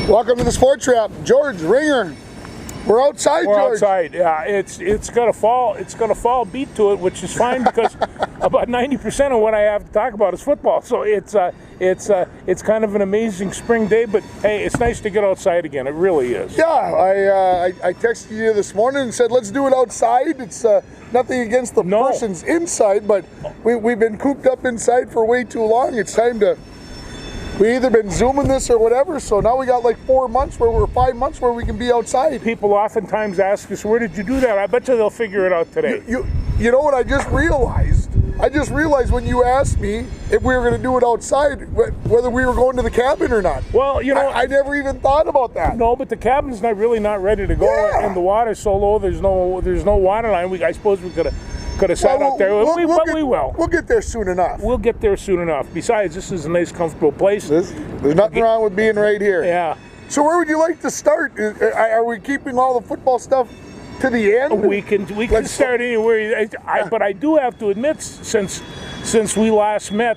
Welcome to the Sports Wrap. George, Ringer. We're outside, We're George. outside. Yeah, it's got a fall beat to it, which is fine because about 90% of what I have to talk about is football. So it's kind of an amazing spring day. But hey, it's nice to get outside again. It really is. Yeah, I texted you this morning and said let's do it outside. It's nothing against the persons inside, but we've been cooped up inside for way too long. It's time to. We either been Zooming this or whatever, so now we got like 5 months where we can be outside. People oftentimes ask us, where did you do that? I bet you they'll figure it out today. You know what I just realized? I just realized when you asked me if we were going to do it outside, whether we were going to the cabin or not. Well, you know, I never even thought about that. No, but the cabin's not ready to go, and the water's so low. There's no water line. I suppose we could have sat out there, but we will. We'll get there soon enough. We'll get there soon enough. Besides, this is a nice, comfortable place. There's nothing wrong with being right here. Yeah. So where would you like to start? Are we keeping all the football stuff to the end? We can start anywhere. But I do have to admit, since we last met,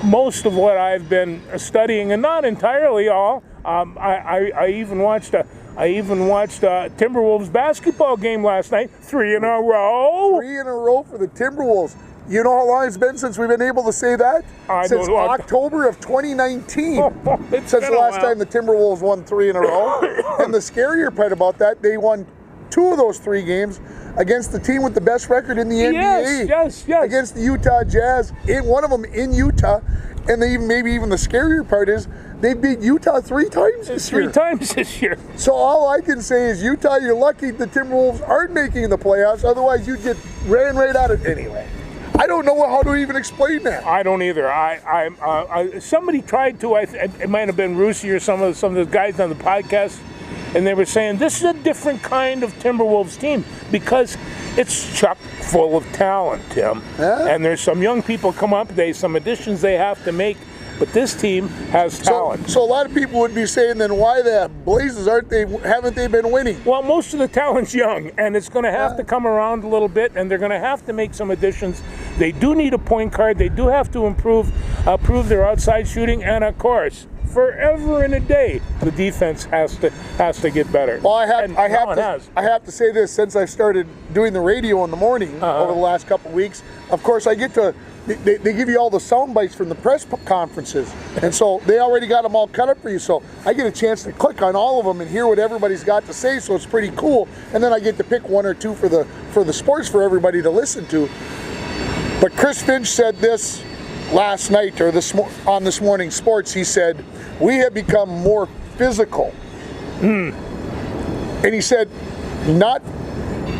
most of what I've been studying, and not entirely all, I even watched a Timberwolves basketball game last night. 3 in a row. 3 in a row for the Timberwolves. You know how long it's been since we've been able to say that? Since October of 2019. Since the last time the Timberwolves won 3 in a row. And the scarier part about that, they won 2 of those 3 games against the team with the best record in the NBA. Yes. Against the Utah Jazz. One of them in Utah. And maybe even the scarier part is they beat Utah 3 times this year. 3 times this year. So all I can say is, Utah, you're lucky the Timberwolves aren't making the playoffs. Otherwise, you'd get ran right out of it anyway. I don't know how to even explain that. I don't either. Somebody tried to. It might have been Rusey or some of the guys on the podcast, and they were saying this is a different kind of Timberwolves team because it's chock full of talent, Tim. Yeah. And there's some young people come up. Some additions they have to make. But this team has talent. So a lot of people would be saying, then why the blazes haven't they been winning? Well, most of the talent's young, and it's going to have to come around a little bit, and they're going to have to make some additions. They do need a point guard. They do have to improve their outside shooting, and of course, forever and a day, the defense has to get better. Well, I have to say this, since I started doing the radio in the morning over the last couple of weeks. Of course, I get to. They give you all the sound bites from the press conferences, and so they already got them all cut up for you. So I get a chance to click on all of them and hear what everybody's got to say. So it's pretty cool. And then I get to pick 1 or 2 for the sports for everybody to listen to. But Chris Finch said this last night or on this morning's sports. He said, "We have become more physical," and he said, not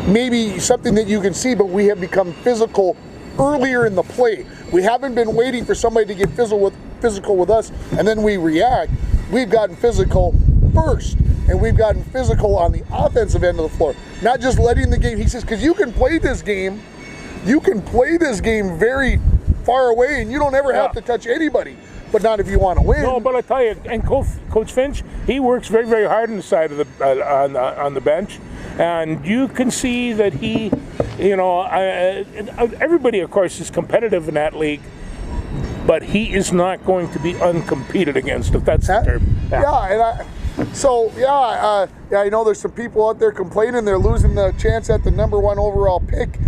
maybe something that you can see, but we have become physical earlier in the play. We haven't been waiting for somebody to get physical with us and then we react. We've gotten physical first, and we've gotten physical on the offensive end of the floor. Not just letting the game. He says, because you can play this game very far away, and you don't ever have to touch anybody. But not if you want to win. No, but I tell you, and Coach Finch, he works very, very hard on the side of on the bench, and you can see that he, everybody, of course, is competitive in that league, but he is not going to be uncompeted against, if that's the term. I know there's some people out there complaining they're losing the chance at the number 1 overall pick.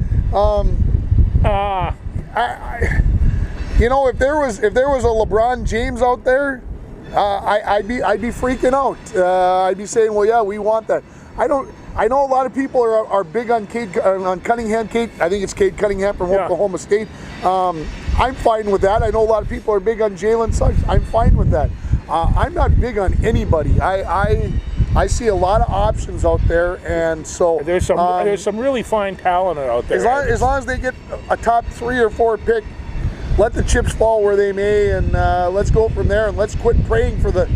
If there was a LeBron James out there, I'd be freaking out. I'd be saying, well, yeah, we want that. I know a lot of people are big on Cunningham. I think it's Cade Cunningham from Oklahoma State. I'm fine with that. I know a lot of people are big on Jalen Suggs. I'm fine with that. I'm not big on anybody. I see a lot of options out there, and so there's some really fine talent out there. As long as they get a top 3 or 4 pick, let the chips fall where they may, and let's go from there. And let's quit praying for the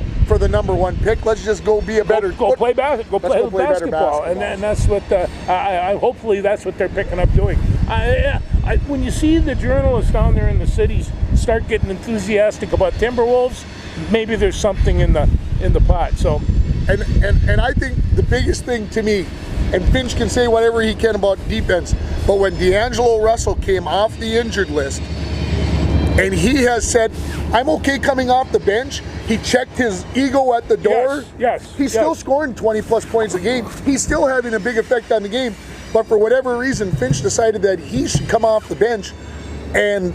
number 1 pick. Let's just go be a better play basketball, and that's what hopefully that's what they're picking up doing. When you see the journalists down there in the cities start getting enthusiastic about Timberwolves, maybe there's something in the pot. So, and I think the biggest thing to me, and Finch can say whatever he can about defense, but when D'Angelo Russell came off the injured list, and he has said, I'm okay coming off the bench, He checked his ego at the door. Yes. He's still scoring 20-plus points a game. He's still having a big effect on the game. But for whatever reason, Finch decided that he should come off the bench, and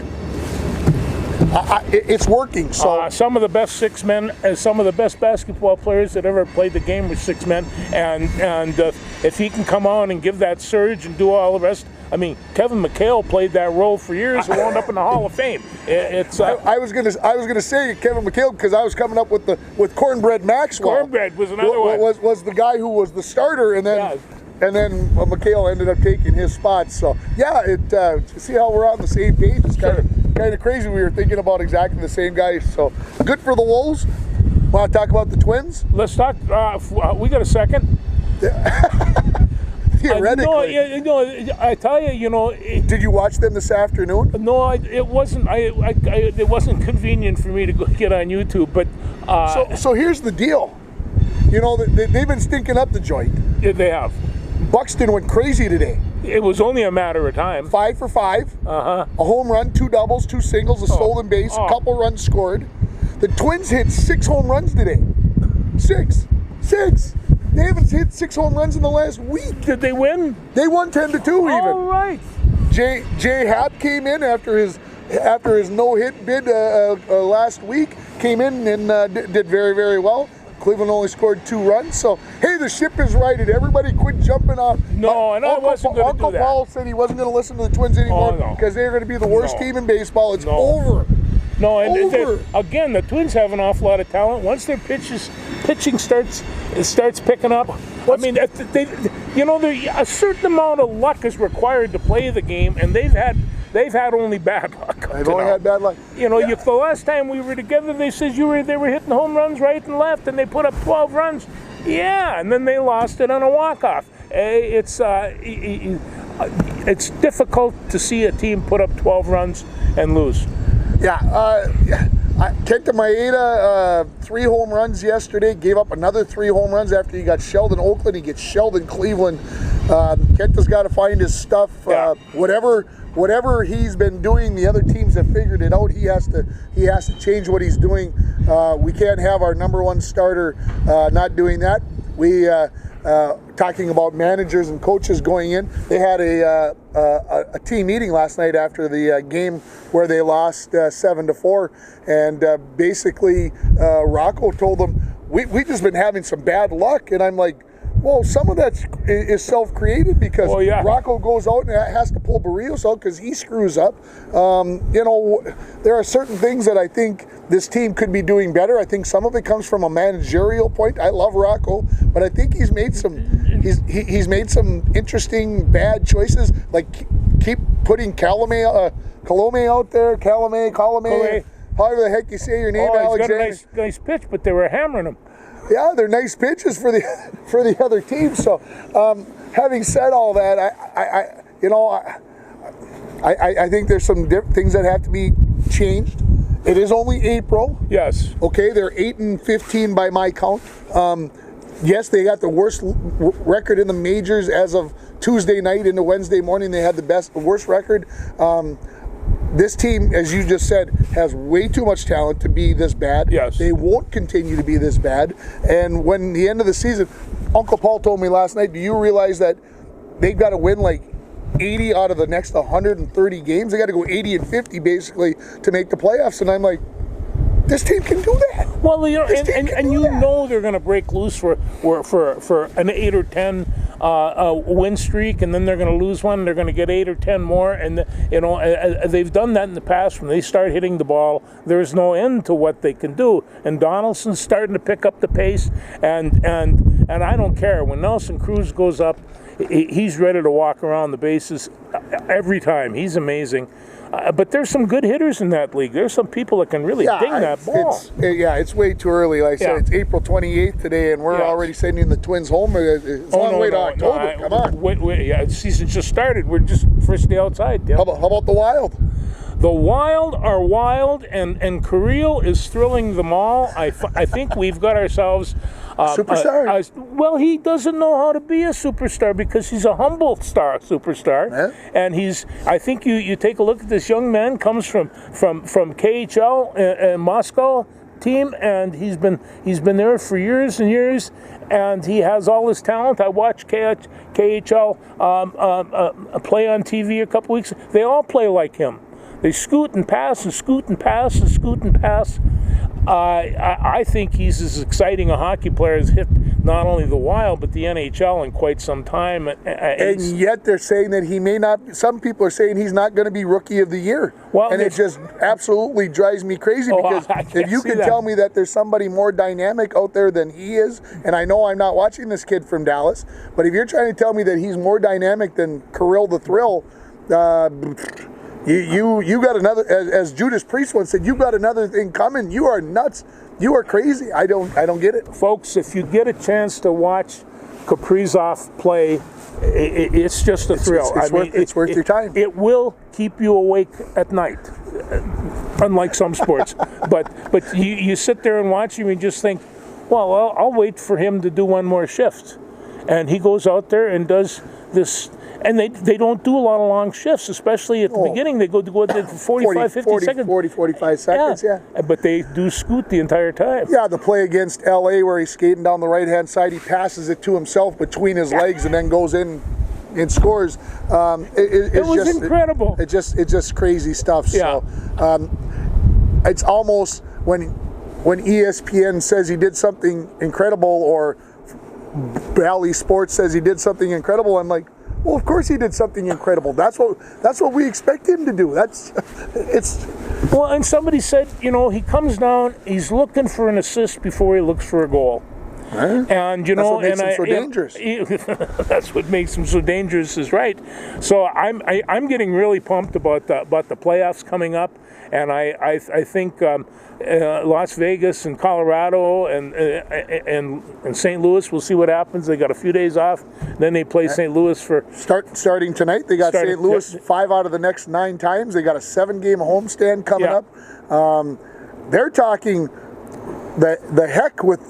it's working. So some of the best 6 men, some of the best basketball players that ever played the game were 6 men, and if he can come on and give that surge and do all the rest. I mean, Kevin McHale played that role for years and wound up in the Hall of Fame. I was gonna say Kevin McHale because I was coming up with Cornbread Maxwell. Cornbread was another one. Was the guy who was the starter, and then McHale ended up taking his spot. So yeah, see how we're on the same page. It's kind of crazy. We were thinking about exactly the same guys. So good for the Wolves. Want to talk about the Twins? Let's talk. We got a second. Theoretically. I tell you, Did you watch them this afternoon? No, it wasn't. It wasn't convenient for me to go get on YouTube. But so here's the deal. They've been stinking up the joint. Yeah, they have. Buxton went crazy today. It was only a matter of time. 5 for 5. A home run, 2 doubles, 2 singles, a stolen base, a couple runs scored. The Twins hit 6 home runs today. 6. They haven't hit 6 home runs in the last week. Did they win? They won 10-2 even. All right. Jay Happ came in after his no-hit bid last week. Came in and did very, very well. Cleveland only scored 2 runs. So, hey, the ship is righted. Everybody quit jumping off. No, and I wasn't going to do that. Uncle Paul said he wasn't going to listen to the Twins anymore because they're going to be the worst team in baseball. It's over. No, and again, the Twins have an awful lot of talent. Once their pitching starts picking up, I mean, a certain amount of luck is required to play the game, and they've had only bad luck. They've only had bad luck. The last time we were together, they said they were hitting home runs right and left, and they put up 12 runs. Yeah, and then they lost it on a walk-off. It's difficult to see a team put up 12 runs and lose. Yeah, Kenta Maeda, 3 home runs yesterday, gave up another 3 home runs after he got shelled in Oakland. He gets shelled in Cleveland. Kenta's got to find his stuff. Whatever he's been doing, the other teams have figured it out. He has to change what he's doing. We can't have our number 1 starter not doing that. We talking about managers and coaches going in. They had a team meeting last night after the game where they lost 7-4, and basically Rocco told them we just been having some bad luck, and I'm like, well, some of that is self-created because Rocco goes out and has to pull Barrios out because he screws up. There are certain things that I think this team could be doing better. I think some of it comes from a managerial point. I love Rocco, but I think he's made some interesting bad choices, like keep putting Colome out there, Colome, however the heck you say your name, Alexander. He's got a nice pitch, but they were hammering him. Yeah, they're nice pitches for the other team. So, having said all that, I think there's some things that have to be changed. It is only April. Yes. Okay, they're 8-15 by my count. Yes, they got the worst record in the majors as of Tuesday night into Wednesday morning. They had the worst record. This team, as you just said, has way too much talent to be this bad. Yes. They won't continue to be this bad. And when the end of the season, Uncle Paul told me last night, do you realize that they've got to win like 80 out of the next 130 games? They got to go 80-50 basically to make the playoffs. And I'm like, this team can do that. Well, they're going to break loose for an 8 or 10 win streak, and then they're going to lose one. They're going to get 8 or 10 more, and they've done that in the past. When they start hitting the ball, there's no end to what they can do. And Donaldson's starting to pick up the pace, and I don't care when Nelson Cruz goes up. He's ready to walk around the bases every time. He's amazing. But there's some good hitters in that league. There's some people that can really ding that ball. It's way too early. Like I said, it's April 28th today, and we're already sending the Twins home. It's a long way to October. Come on. Wait, the season just started. We're just first day outside. Yeah. How about the Wild? The Wild are wild, and Carrillo is thrilling them all. I think we've got ourselves superstar. Well, he doesn't know how to be a superstar because he's a humble superstar. Yeah. And I think you take a look at this young man, comes from KHL in Moscow, team, and he's been there for years and years, and he has all this talent. I watched KHL play on TV a couple weeks. They all play like him. They scoot and pass and scoot and pass and scoot and pass. I think he's as exciting a hockey player as hit not only the Wild but the NHL in quite some time. And yet they're saying that he may not. Some people are saying he's not going to be Rookie of the Year. Well, and it just absolutely drives me crazy because if you can tell me that there's somebody more dynamic out there than he is, and I know I'm not watching this kid from Dallas, but if you're trying to tell me that he's more dynamic than Kirill the Thrill, you got another, as Judas Priest once said, you got another thing coming. You are nuts. You are crazy. I don't get it. Folks, if you get a chance to watch Kaprizov play, it's just a thrill. It's worth your time. It will keep you awake at night, unlike some sports. but you sit there and watch him and just think, well, I'll wait for him to do one more shift. And he goes out there and does this. And they don't do a lot of long shifts, especially at the beginning. They go for 45 seconds. 45 seconds, yeah. But they do scoot the entire time. Yeah, the play against L.A. where he's skating down the right-hand side, he passes it to himself between his legs and then goes in and scores. It was incredible. It's just crazy stuff. Yeah. So it's almost when ESPN says he did something incredible or Bally Sports says he did something incredible, I'm like, well, of course he did something incredible. That's what we expect him to do. Well, and somebody said, he comes down, he's looking for an assist before he looks for a goal. Right. And that's what makes him so dangerous. That's what makes him so dangerous, is right. So I'm getting really pumped about the playoffs coming up, and I think Las Vegas and Colorado and St. Louis, we'll see what happens. They got a few days off, then they play St. Louis for starting tonight. They got St. Louis 5 out of the next 9 times. They got a 7-game homestand coming up. They're talking the heck with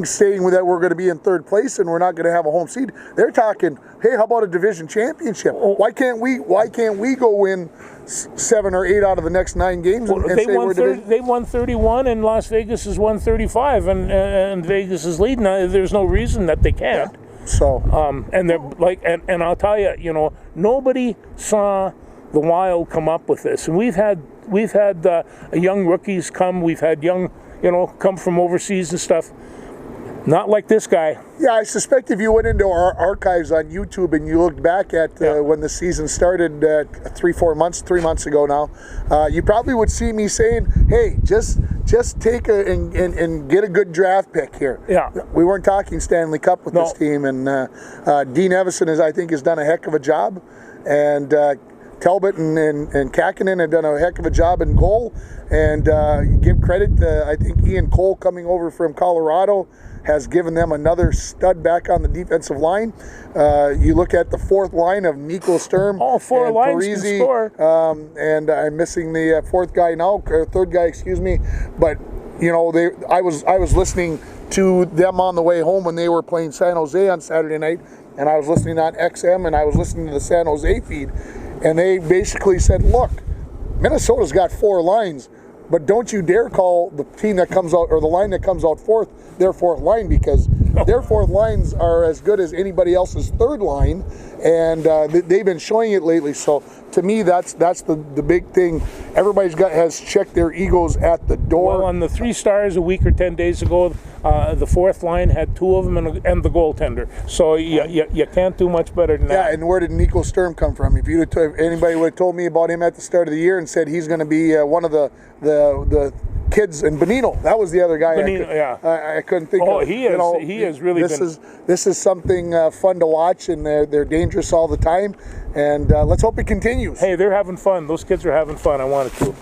saying that we're going to be in 3rd place and we're not going to have a home seed. They're talking, hey, how about a division championship? Why can't we go win 7 or 8 out of the next 9 games? They won 31 and Las Vegas has won 35, and Vegas is leading. There's no reason that they can't. Yeah. So and they're like, and I'll tell you, nobody saw the Wild come up with this, and we've had young rookies come. We've had young come from overseas and stuff. Not like this guy. Yeah, I suspect if you went into our archives on YouTube and you looked back at when the season started 3 months ago now, you probably would see me saying, hey, just take and get a good draft pick here. Yeah. We weren't talking Stanley Cup with this team, and Dean Evison has done a heck of a job, and Talbot and Kakinen have done a heck of a job in goal, and give credit to, I think, Ian Cole coming over from Colorado has given them another stud back on the defensive line. You look at the 4th line of Nico Sturm. All 4 lines can score. And I'm missing the 4th guy now, or 3rd guy, excuse me. But, I was listening to them on the way home when they were playing San Jose on Saturday night, and I was listening on XM, and I was listening to the San Jose feed. And they basically said, look, Minnesota's got 4 lines, but don't you dare call the team that comes out, or the line that comes out 4th, their 4th line, because their 4th lines are as good as anybody else's 3rd line, and they've been showing it lately. So to me, that's the big thing. Everybody's has checked their egos at the door. Well, on the 3 Stars a week or 10 days ago, the 4th line had 2 of them and the goaltender. So you can't do much better than that. Yeah, and where did Nico Sturm come from? If anybody would have told me about him at the start of the year and said he's going to be one of the kids, and Bonino, that was the other guy. I couldn't think of. Oh, he has really been. This is something fun to watch, and they're dangerous all the time, and let's hope it continues. Hey, they're having fun. Those kids are having fun. I wanted to.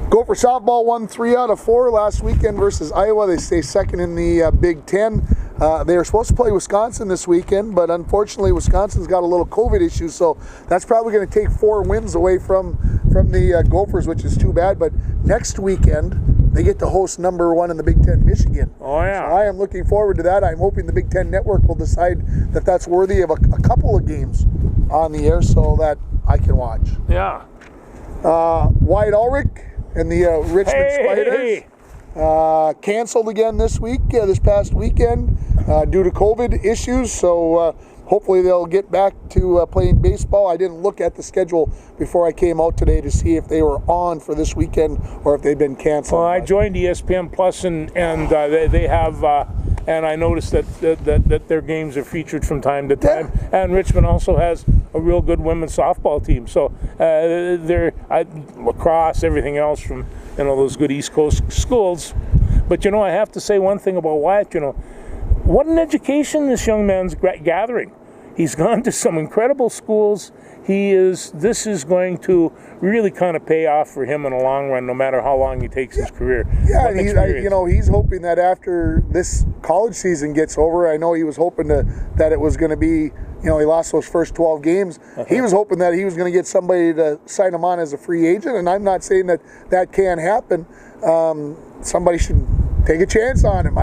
Gopher softball won 3 out of 4 last weekend versus Iowa. They stay 2nd in the Big Ten. They are supposed to play Wisconsin this weekend, but unfortunately Wisconsin's got a little COVID issue, so that's probably going to take 4 wins away from the Gophers, which is too bad. But next weekend, they get to host number 1 in the Big Ten, Michigan. Oh, yeah. So I am looking forward to that. I'm hoping the Big Ten Network will decide that that's worthy of a couple of games on the air so that I can watch. Yeah. Wyatt Ulrich and the Richmond Spiders. Canceled again this past weekend, due to COVID issues. So hopefully they'll get back to playing baseball. I didn't look at the schedule before I came out today to see if they were on for this weekend or if they've been canceled. Well, I joined ESPN Plus, and they have, and I noticed that their games are featured from time to time. Yeah. And Richmond also has a real good women's softball team. So they're lacrosse, everything else from those good East Coast schools. But I have to say one thing about Wyatt. What an education this young man's gathering. He's gone to some incredible schools. This is going to really kind of pay off for him in the long run, no matter how long he takes his career. Yeah, and he's hoping that after this college season gets over, I know he was hoping that it was going to be, he lost those first 12 games. Uh-huh. He was hoping that he was going to get somebody to sign him on as a free agent, and I'm not saying that can happen. Somebody should take a chance on him.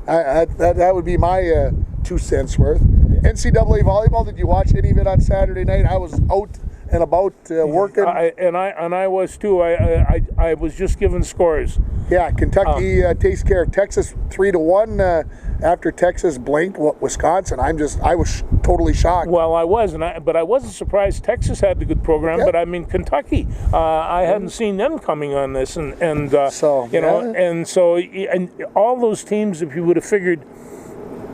That would be my 2 cents worth. NCAA volleyball, did you watch any of it on Saturday night? I was out and about working. I was too. I was just given scores. Yeah, Kentucky takes care of Texas 3-1 after Texas blanked Wisconsin. I was totally shocked. Well, I was, but I wasn't surprised. Texas had a good program, but I mean Kentucky. I hadn't seen them coming on this, and all those teams, if you would have figured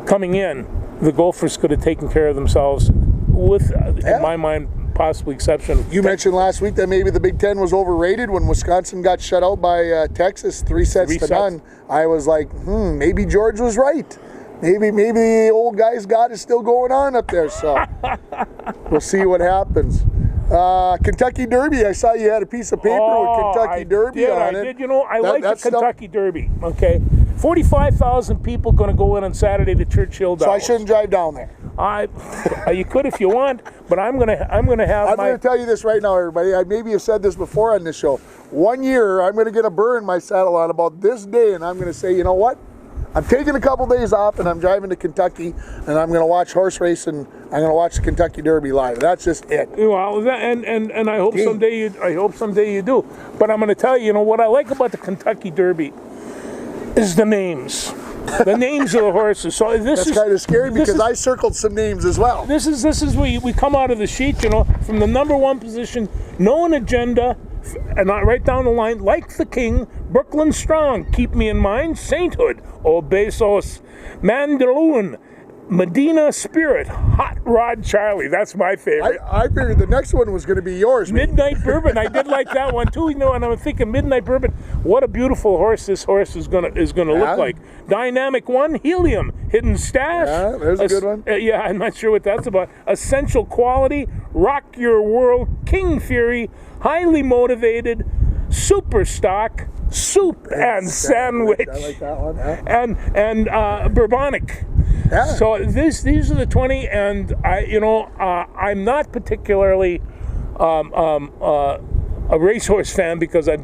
coming in, the Gophers could have taken care of themselves with, in my mind, possibly exception. You mentioned last week that maybe the Big Ten was overrated when Wisconsin got shut out by Texas 3 sets to none. I was like, maybe George was right. Maybe the old guy's got it still going on up there. So we'll see what happens. Kentucky Derby. I saw you had a piece of paper with Kentucky Derby on it. I did. I like the Kentucky Derby. Okay, 45,000 people going to go in on Saturday to Churchill Downs. So I shouldn't drive down there. You could if you want, but I'm gonna have. I'm going to tell you this right now, everybody. I maybe have said this before on this show. One year, I'm going to get a burr in my saddle on about this day, and I'm going to say, you know what? I'm taking a couple days off, and I'm driving to Kentucky, and I'm going to watch horse race, and I'm going to watch the Kentucky Derby live. That's just it. Well, and I hope someday you do. But I'm going to tell you, what I like about the Kentucky Derby is the names. The names of the horses. So that's kind of scary because I circled some names as well. This is where we come out of the sheet, from the number 1 position, no an agenda, and right down the line, like the King, Brooklyn Strong, Keep Me in Mind, Sainthood, Obesos, Mandaloon, Medina Spirit, Hot Rod Charlie. That's my favorite. I figured the next one was going to be yours. Midnight Bourbon. I did like that one too. And I'm thinking Midnight Bourbon. What a beautiful horse this horse is gonna look like. Dynamic One, Helium, Hidden Stash. Yeah, there's a good one. I'm not sure what that's about. Essential Quality, Rock Your World, King Fury, Highly Motivated, Super Stock, Soup and Sandwich. I like that one. Yeah. And Bourbonic. Yeah. So these are the 20, and I'm not particularly a racehorse fan because I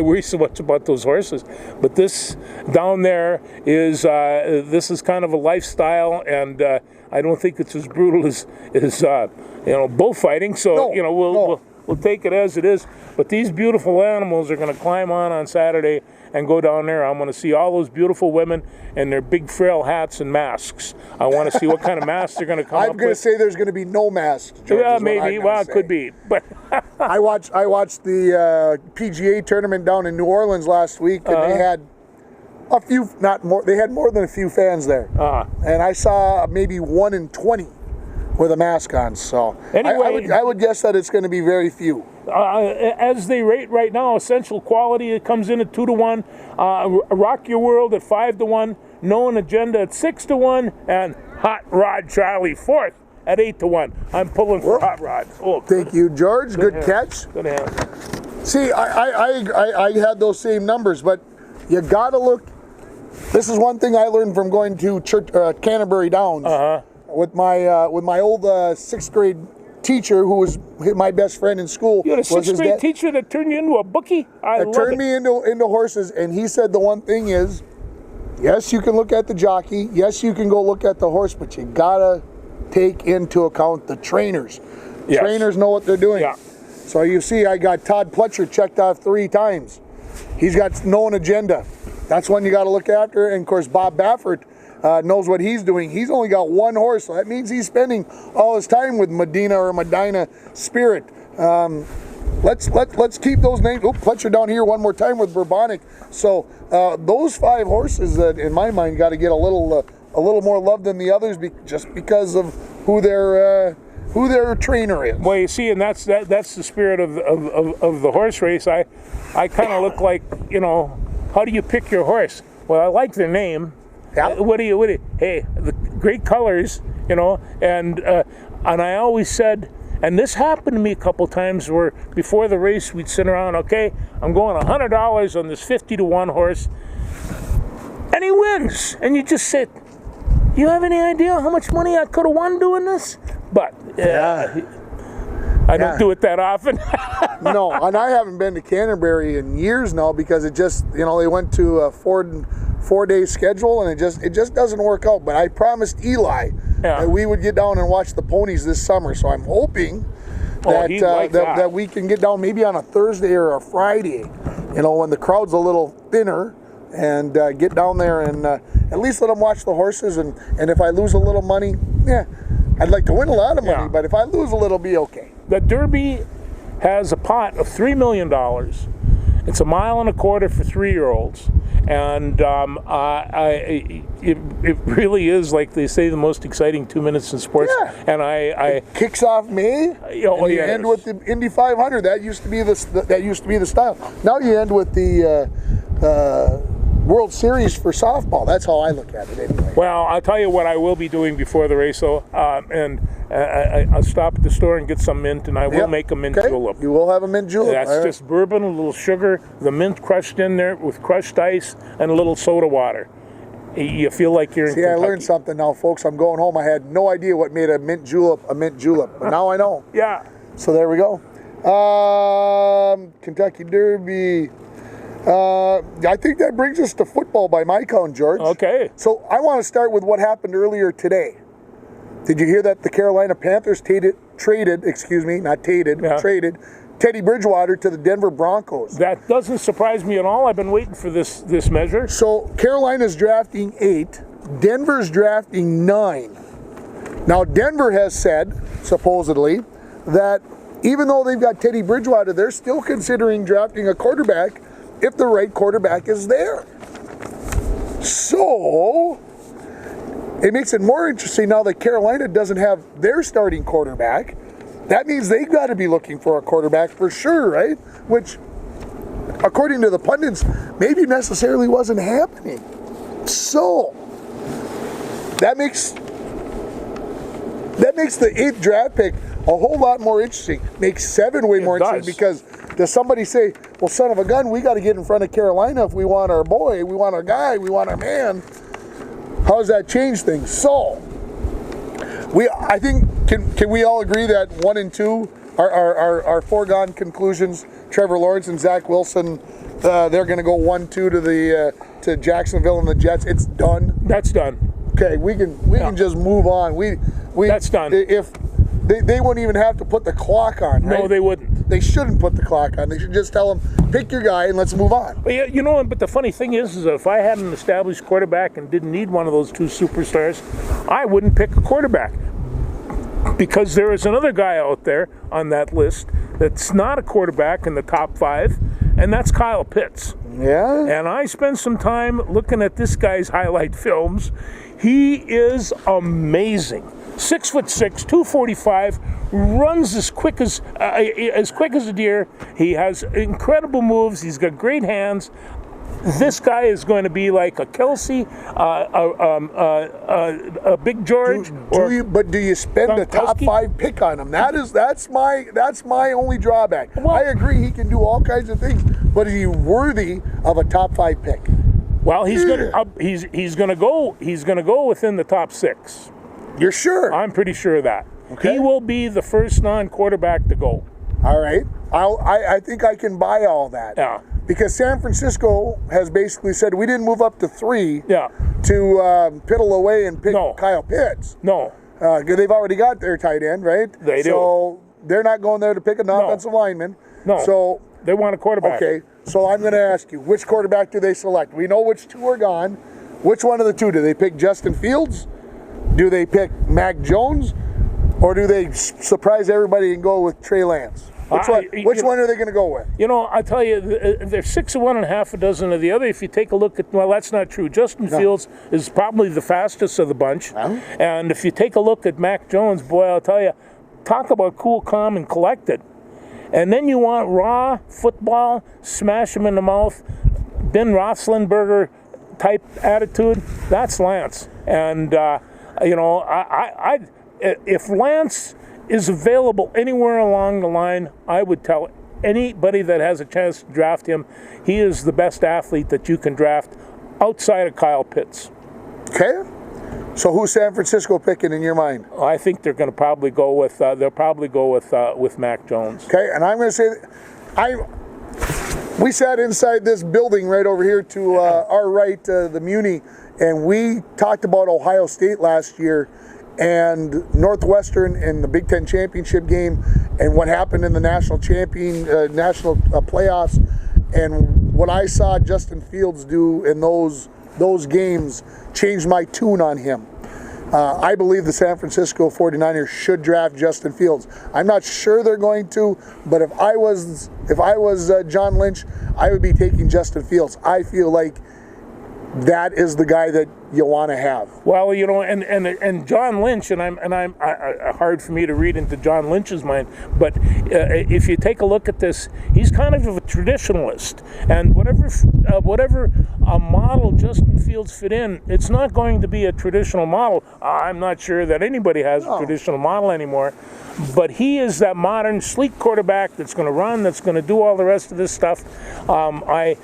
worry so much about those horses. But this down there is this is kind of a lifestyle, and I don't think it's as brutal as bullfighting. So we'll take it as it is. But these beautiful animals are going to climb on Saturday and go down there. I'm going to see all those beautiful women in their big frail hats and masks. I want to see what kind of masks they're going to come up with. I'm going to say there's going to be no masks, George. Yeah, maybe. Well, it could be. But I watched the PGA tournament down in New Orleans last week, and they had a few, not more. They had more than a few fans there, and I saw maybe 1 in 20 with a mask on. So anyway, I would guess that it's going to be very few. As they rate right now, Essential Quality, it comes in at 2-1. Rock Your World at 5-1. No an Agenda at 6-1, and Hot Rod Charlie 4th at 8-1. I'm pulling for Hot Rod. Oh, thank you, George. Good catch. Good hand. See, I had those same numbers, but you got to look. This is one thing I learned from going to Canterbury Downs with my old 6th grade teacher, who was my best friend in school. You had a 6th grade teacher that turned you into a bookie? That turned me into horses, and he said the one thing is, yes, you can look at the jockey, yes, you can go look at the horse, but you gotta take into account the trainers. Yes. Trainers know what they're doing. Yeah. So you see, I got Todd Pletcher checked off 3 times. He's got no agenda. That's one you got to look after. And of course, Bob Baffert knows what he's doing. He's only got one horse, so that means he's spending all his time with Medina Spirit. Let's keep those names. Oh, Pletcher down here one more time with Bourbonic. So those 5 horses that, in my mind, got to get a little more love than the others, just because of who their trainer is. Well, you see, and that's the spirit of the horse race. I kind of look like, how do you pick your horse? Well, I like their name. Yeah. What do you? Hey, the great colors, and I always said. And this happened to me a couple times where before the race we'd sit around, okay, I'm going $100 on this 50-to-1 horse, and he wins. And you just said, you have any idea how much money I could have won doing this? But I don't do it that often. No, and I haven't been to Canterbury in years now because it just, they went to a 4-day schedule and it just doesn't work out. But I promised Eli that we would get down and watch the ponies this summer. So I'm hoping that we can get down maybe on a Thursday or a Friday, when the crowd's a little thinner, and get down there and at least let them watch the horses. And if I lose a little money, I'd like to win a lot of money, but if I lose a little, it'll be okay. The Derby has a pot of $3 million. It's 1.25 miles for 3-year-olds. And it really is, like they say, the most exciting 2 minutes in sports. Yeah. And it kicks off May. And you end with the Indy 500. That used to be the style. Now you end with the World Series for softball. That's how I look at it anyway. Well, I'll tell you what I will be doing before the race, though. I'll stop at the store and get some mint, and I will make a mint julep. You will have a mint julep. That's just bourbon, a little sugar, the mint crushed in there with crushed ice, and a little soda water. You feel like you're in Kentucky. I learned something now, folks. I'm going home. I had no idea what made a mint julep, but now I know. Yeah. So there we go. Kentucky Derby. I think that brings us to football by my count, George. Okay. So I want to start with what happened earlier today. Did you hear that the Carolina Panthers traded Teddy Bridgewater to the Denver Broncos? That doesn't surprise me at all. I've been waiting for this measure. So Carolina's drafting 8, Denver's drafting 9. Now Denver has said, supposedly, that even though they've got Teddy Bridgewater, they're still considering drafting a quarterback if the right quarterback is there. So it makes it more interesting now that Carolina doesn't have their starting quarterback. That means they've got to be looking for a quarterback for sure, right? Which, according to the pundits, maybe necessarily wasn't happening. So that makes the 8th draft pick a whole lot more interesting. Makes 7 way more interesting because does somebody say, well, son of a gun, we got to get in front of Carolina if we want our boy, we want our guy, we want our man. How does that change things? So I think can we all agree that 1 and 2 are foregone conclusions? Trevor Lawrence and Zach Wilson, they're going to go 1-2 to Jacksonville and the Jets. It's done. That's done. Okay, we can just move on. That's done. If they wouldn't even have to put the clock on, right? No, they wouldn't. They shouldn't put the clock on. They should just tell them, pick your guy and let's move on. Well, yeah, but the funny thing is that if I had an established quarterback and didn't need one of those 2 superstars, I wouldn't pick a quarterback. Because there is another guy out there on that list that's not a quarterback in the top 5, and that's Kyle Pitts. Yeah? And I spent some time looking at this guy's highlight films. He is amazing. 6'6", 245, runs as quick as a deer. He has incredible moves. He's got great hands. This guy is going to be like a Kelsey, a Big George. Do you spend a top 5 pick on him? That's my only drawback. Well, I agree he can do all kinds of things, but is he worthy of a top 5 pick? Well, he's going to go within the top 6. You're sure? I'm pretty sure of that. Okay. He will be the first non-quarterback to go. All right. I think I can buy all that. Yeah. Because San Francisco has basically said we didn't move up to 3 to piddle away and pick Kyle Pitts. No. They've already got their tight end, right? They do. So they're not going there to pick an offensive lineman. No. So they want a quarterback. Okay. So I'm going to ask you, which quarterback do they select? We know which two are gone. Which one of the two? Do they pick Justin Fields? Do they pick Mac Jones? Or do they surprise everybody and go with Trey Lance? Which one are they going to go with? I tell you, they're 6 of one and half a dozen of the other. If you take a look at, well, that's not true. Justin Fields is probably the fastest of the bunch. And if you take a look at Mac Jones, boy, I'll tell you, talk about cool, calm, and collected. And then you want raw football, smash him in the mouth, Ben Roethlisberger type attitude. That's Lance. And if Lance is available anywhere along the line, I would tell anybody that has a chance to draft him, he is the best athlete that you can draft outside of Kyle Pitts. Okay. So who's San Francisco picking in your mind? I think they're going to probably go with with Mac Jones. Okay, and I'm going to say, we sat inside this building right over here to our right, the Muni, and we talked about Ohio State last year and Northwestern in the Big Ten championship game and what happened in the national playoffs, and what I saw Justin Fields do in those games changed my tune on him. I believe the San Francisco 49ers should draft Justin Fields. I'm not sure they're going to, but if I was John Lynch, I would be taking Justin Fields. I feel like that is the guy that you want to have. Well, and John Lynch, and I'm hard for me to read into John Lynch's mind, but if you take a look at this, he's kind of a traditionalist, and whatever model Justin Fields fit in, it's not going to be a traditional model. I'm not sure that anybody has a traditional model anymore, but he is that modern, sleek quarterback that's going to run, that's going to do all the rest of this stuff. I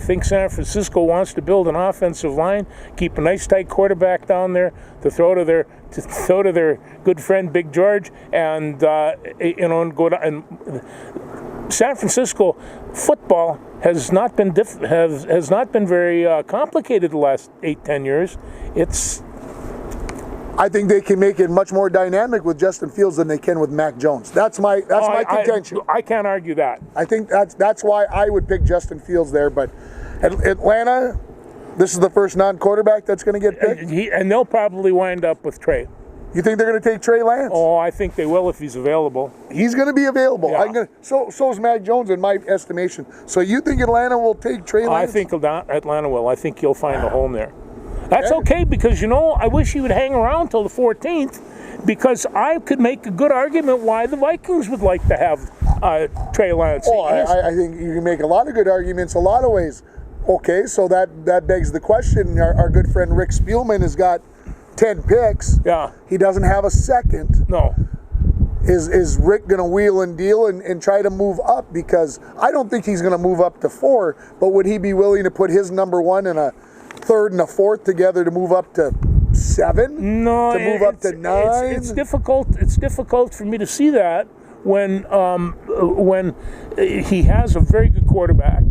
think San Francisco wants to build an offensive line, keep a nice tight quarterback down there to throw to their good friend Big George, and go down. And San Francisco football has not been very complicated the last 8-10 years. I think they can make it much more dynamic with Justin Fields than they can with Mac Jones. That's my contention. I can't argue that. I think that's why I would pick Justin Fields there. But Atlanta, this is the first non-quarterback that's going to get picked? And they'll probably wind up with Trey. You think they're going to take Trey Lance? Oh, I think they will if he's available. He's going to be available. Yeah. So is Mac Jones in my estimation. So you think Atlanta will take Trey Lance? I think Atlanta will. I think he'll find a home there. That's okay, because, I wish he would hang around till the 14th, because I could make a good argument why the Vikings would like to have Trey Lance. Oh, I think you can make a lot of good arguments a lot of ways. Okay, so that begs the question. Our good friend Rick Spielman has got 10 picks. Yeah. He doesn't have a second. No. Is Rick going to wheel and deal and try to move up? Because I don't think he's going to move up to 4, but would he be willing to put his number 1 and a 3rd and a 4th together to move up to 7? No. To move up to 9? It's difficult. It's difficult for me to see that when he has a very good quarterback.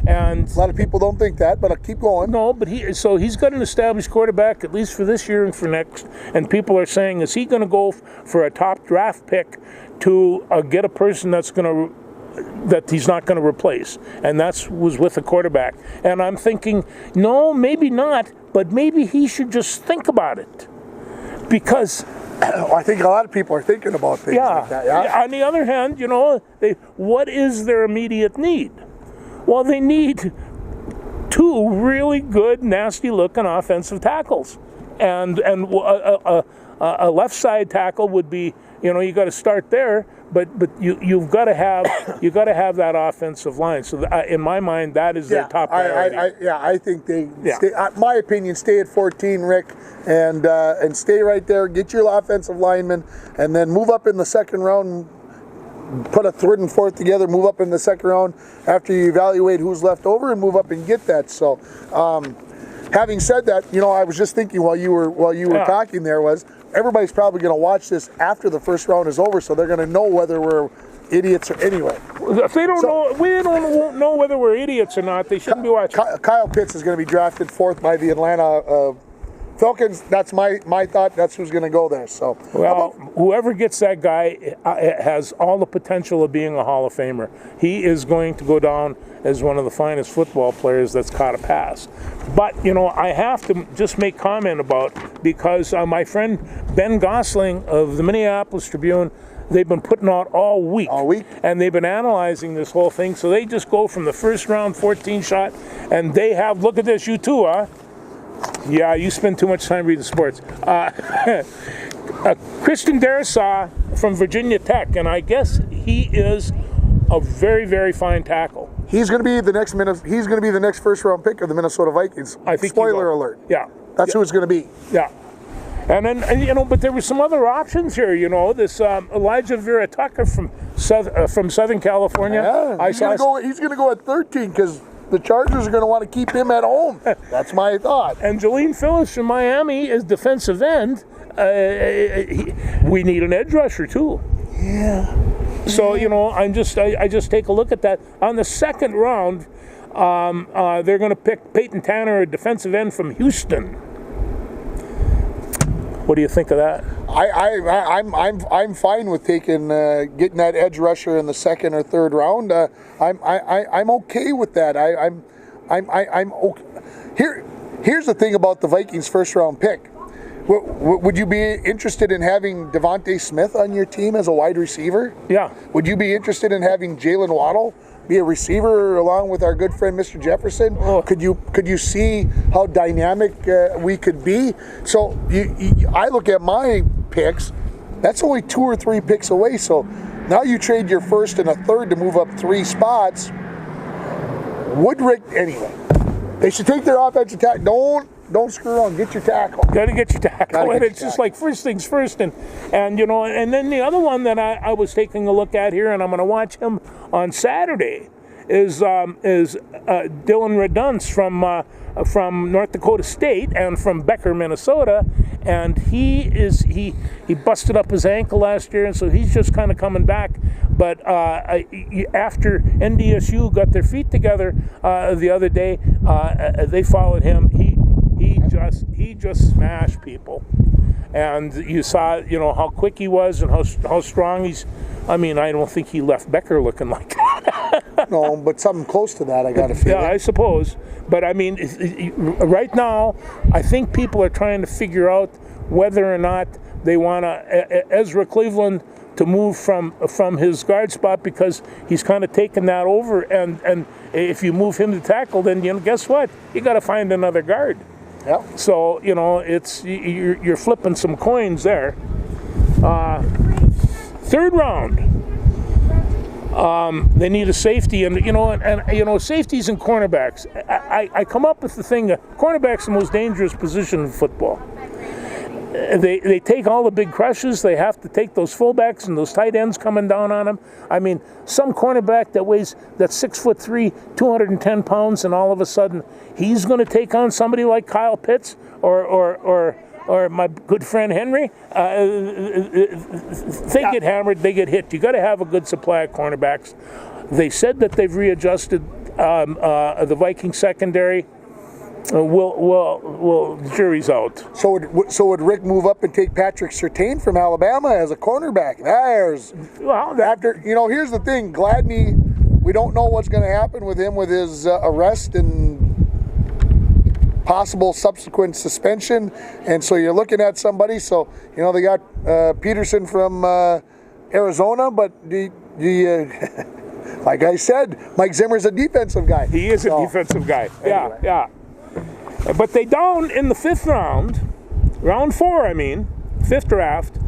And a lot of people don't think that, but I'll keep going. No, but he's got an established quarterback, at least for this year and for next. And people are saying, is he going to go for a top draft pick to get a person that he's not going to replace? And that was with a quarterback. And I'm thinking, no, maybe not, but maybe he should just think about it. Because I think a lot of people are thinking about things like that. Yeah. On the other hand, what is their immediate need? Well, they need 2 really good, nasty-looking offensive tackles, and a left side tackle would be, you got to start there, but you've got to have that offensive line. So in my mind, that is their top priority. I think they stay. My opinion, stay at 14, Rick, and stay right there. Get your offensive lineman, and then move up in the second round. Put a 3rd and 4th together, move up in the second round after you evaluate who's left over, and move up and get that. So, having said that, I was just thinking while you were talking there was everybody's probably going to watch this after the first round is over, so they're going to know whether we're idiots or anyway. If they don't know, we won't know whether we're idiots or not. They shouldn't be watching. Kyle Pitts is going to be drafted 4th by the Atlanta Falcons, that's my thought. That's who's going to go there. So, well, whoever gets that guy has all the potential of being a Hall of Famer. He is going to go down as one of the finest football players that's caught a pass. But, I have to just make comment about, because my friend Ben Gosling of the Minneapolis Tribune, they've been putting out all week. And they've been analyzing this whole thing. So they just go from the first round 14 shot, and they have, look at this, you too, huh? Yeah, you spend too much time reading sports. Christian Darrisaw from Virginia Tech, and I guess he is a very, very fine tackle. He's going to be the next first round pick of the Minnesota Vikings. I think. Spoiler alert. Yeah, that's who it's going to be. Yeah, and then but there were some other options here. This Elijah Vera Tucker from Southern California. Yeah, he's going to go at 13 because the Chargers are going to want to keep him at home. That's my thought. And Jalen Phillips from Miami is defensive end. We need an edge rusher too. Yeah. So I just take a look at that. On the second round, they're going to pick Peyton Tanner, a defensive end from Houston. What do you think of that? I'm fine with getting that edge rusher in the second or third round. I'm okay with that. I'm okay. Here's the thing about the Vikings first round pick. Would you be interested in having Devontae Smith on your team as a wide receiver? Yeah. Would you be interested in having Jalen Waddle be a receiver along with our good friend Mr. Jefferson? Oh. Could you see how dynamic we could be? So I look at my picks. That's only 2 or 3 picks away. So now you trade your first and a third to move up 3 spots. Anyway, they should take their offensive tackle. Don't screw around. Get your tackle. Got to get your tackle. And it's just like first things first. And then the other one that I was taking a look at here, and I'm going to watch him on Saturday, is Dylan Redunce from North Dakota State and from Becker, Minnesota. And he busted up his ankle last year, and so he's just kind of coming back. But after NDSU got their feet together the other day, they followed him. He just smashed people, and you saw how quick he was and how strong he's. I mean, I don't think he left Becker looking like that. No, but something close to that, I got to feel. Yeah, I suppose. But I mean, right now, I think people are trying to figure out whether or not they want Ezra Cleveland to move from his guard spot, because he's kind of taken that over. And if you move him to tackle, then guess what? You got to find another guard. Yeah. So it's you're flipping some coins there. Third round, they need a safety, and safeties and cornerbacks. I come up with the thing that cornerback's the most dangerous position in football. They take all the big crushes. They have to take those fullbacks and those tight ends coming down on them. I mean, some cornerback that's 6'3", 210 pounds, and all of a sudden he's going to take on somebody like Kyle Pitts or my good friend Henry. They get hammered, they get hit. You got to have a good supply of cornerbacks. They said that they've readjusted the Viking secondary. The jury's out. So would Rick move up and take Patrick Surtain from Alabama as a cornerback? Here's the thing, Gladney. We don't know what's going to happen with him with his arrest and possible subsequent suspension, and so you're looking at somebody. So they got Peterson from Arizona, but like I said, Mike Zimmer's a defensive guy. He is a defensive guy. Anyway. Yeah. But they down in the 5th round, round 4, fifth draft,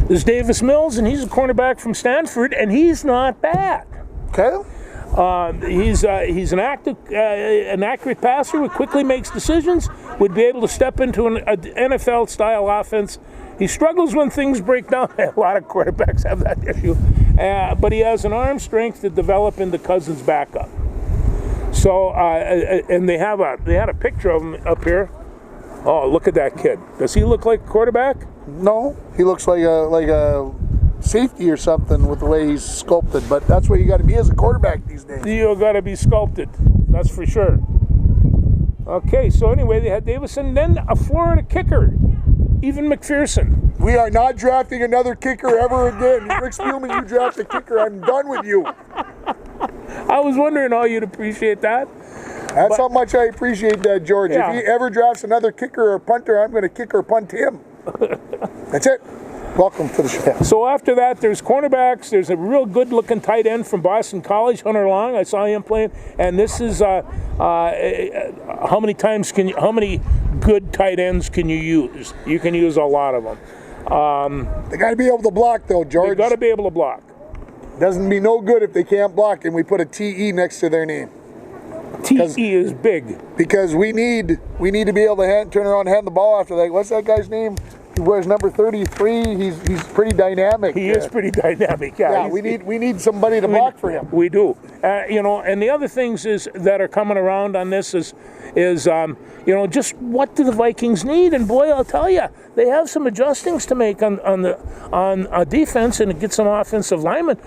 is Davis Mills, and he's a cornerback from Stanford, and he's not bad. Okay. He's an accurate passer who quickly makes decisions, would be able to step into an NFL-style offense. He struggles when things break down. A lot of quarterbacks have that issue. But he has an arm strength to develop into Cousins' backup. So, and they had a picture of him up here. Oh, look at that kid. Does he look like a quarterback? No, he looks like a safety or something with the way he's sculpted. But that's what you got to be as a quarterback these days. You got to be sculpted. That's for sure. Okay, so anyway, they had Davison, then a Florida kicker, Evan McPherson. We are not drafting another kicker ever again. Rick Spielman, you draft a kicker, I'm done with you. I was wondering how you'd appreciate that. That's how much I appreciate that, George. Yeah. If he ever drafts another kicker or punter, I'm going to kick or punt him. That's it. Welcome to the show. So after that, there's cornerbacks. There's a real good-looking tight end from Boston College, Hunter Long. I saw him playing. And this is how many good tight ends can you use? You can use a lot of them. They got to be able to block, though, George. They got to be able to block. Doesn't be no good if they can't block, and we put a TE next to their name. TE is big. Because we need to be able to turn around and hand the ball after that. What's that guy's name? He wears number 33. He's pretty dynamic. He is pretty dynamic. Yeah, we need somebody to block for him. We do. And the other things that are coming around on this is just what do the Vikings need? And boy, I'll tell you, they have some adjustings to make on defense and get some offensive linemen.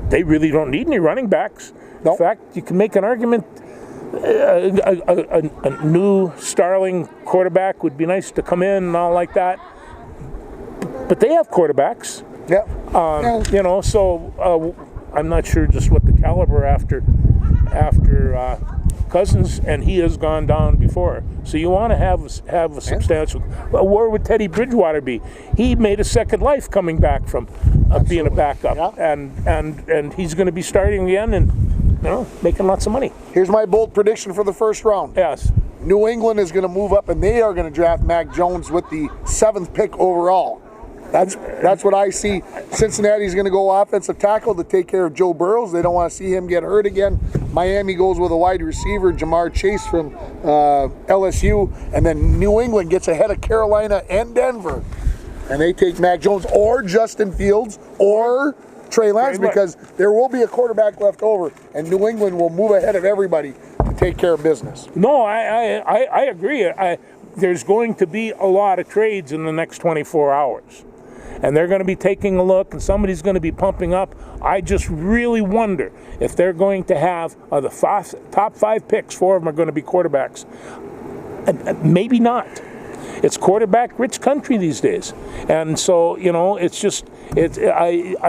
They really don't need any running backs. Nope. In fact, you can make an argument. A new starling quarterback would be nice to come in and all like that. But they have quarterbacks. Yeah. So I'm not sure just what the caliber after Cousins, and he has gone down before. So you want to have a substantial. Where would Teddy Bridgewater be? He made a second life coming back from being a backup, yeah. and he's going to be starting again and making lots of money. Here's my bold prediction for the first round. Yes. New England is going to move up, and they are going to draft Mac Jones with the 7th pick overall. That's what I see. Cincinnati's going to go offensive tackle to take care of Joe Burrows. They don't want to see him get hurt again. Miami goes with a wide receiver, Jamar Chase from LSU. And then New England gets ahead of Carolina and Denver. And they take Mac Jones or Justin Fields or Trey Lance, because there will be a quarterback left over. And New England will move ahead of everybody to take care of business. No, I agree. There's going to be a lot of trades in the next 24 hours. And they're going to be taking a look, and somebody's going to be pumping up. I just really wonder if they're going to have the top 5 picks. 4 of them are going to be quarterbacks. And maybe not. It's quarterback-rich country these days. And so, I